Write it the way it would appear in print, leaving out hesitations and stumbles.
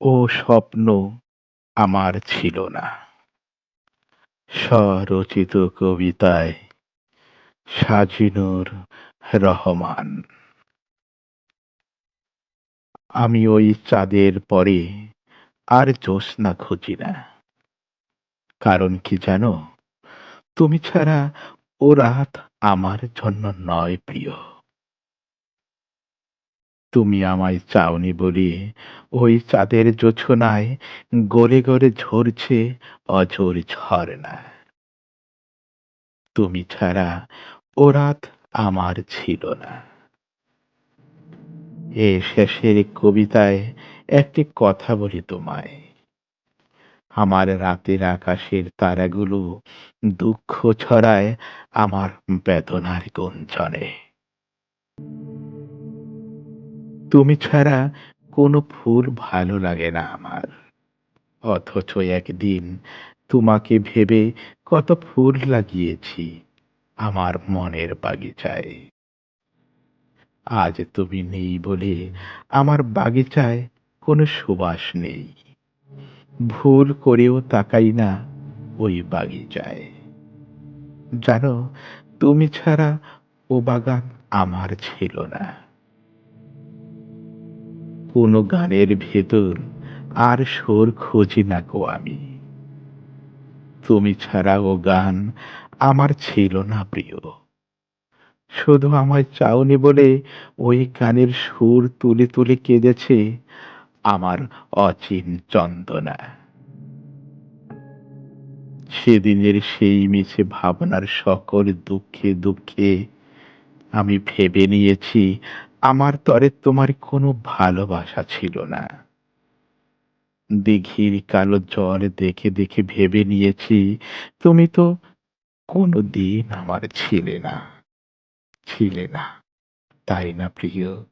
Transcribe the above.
ও স্বপ্ন আমার ছিল না। স্বরচিত কবিতায় সাজিনুর রহমান। আমি ওই চাঁদের পরে আর জ্যোৎস্না খুঁজি না। কারণ কি জানো? তুমি ছাড়া ও রাত আমার জন্য নয় প্রিয়। তুমি আমায় চাওনি বলে ওই চাঁদের জোছনায় গড়ে গড়ে ঝরছে অঝোর ঝরনা। তুমি ছাড়া ও রাত আমার ছিল না। এ শেষের কবিতায় একটি কথা বলি তোমায়। আমার রাতের আকাশের তারাগুলো দুঃখ ছড়ায় আমার বেদনার গুঞ্জনে। তুমি ছাড়া কোনো ফুল ভালো লাগে না আমার। অথচ একদিন তোমাকে ভেবে কত ফুল লাগিয়েছি আমার মনের বাগিচায়। আজ তুমি নেই বলে আমার বাগিচায় কোনো সুবাস নেই। ভুল করেও তাকাই না ওই বাগিচায়। জানো, তুমি ছাড়া ও বাগান আমার ছিল না। কোনো গানের ভেতর আর সুর খুঁজি না গো আমি। তুমি ছাড়া ও গান আমার ছিল না প্রিয়। শুধু আমায় চাওনি বলে ওই গানের সুর তুলে তুলে কেঁদেছে আমার অচিন চন্দনা। সেদিনের সেই মিছে ভাবনার সকল দুঃখে দুঃখে আমি ভেবে নিয়েছি আমার তরে তোমার কোনো ভালোবাসা ছিল না। দিঘির কালো জল দেখে দেখে ভেবে নিয়েছি তুমি তো কোনোদিন আমার ছিলে না। ছিলে না, তাই না প্রিয়?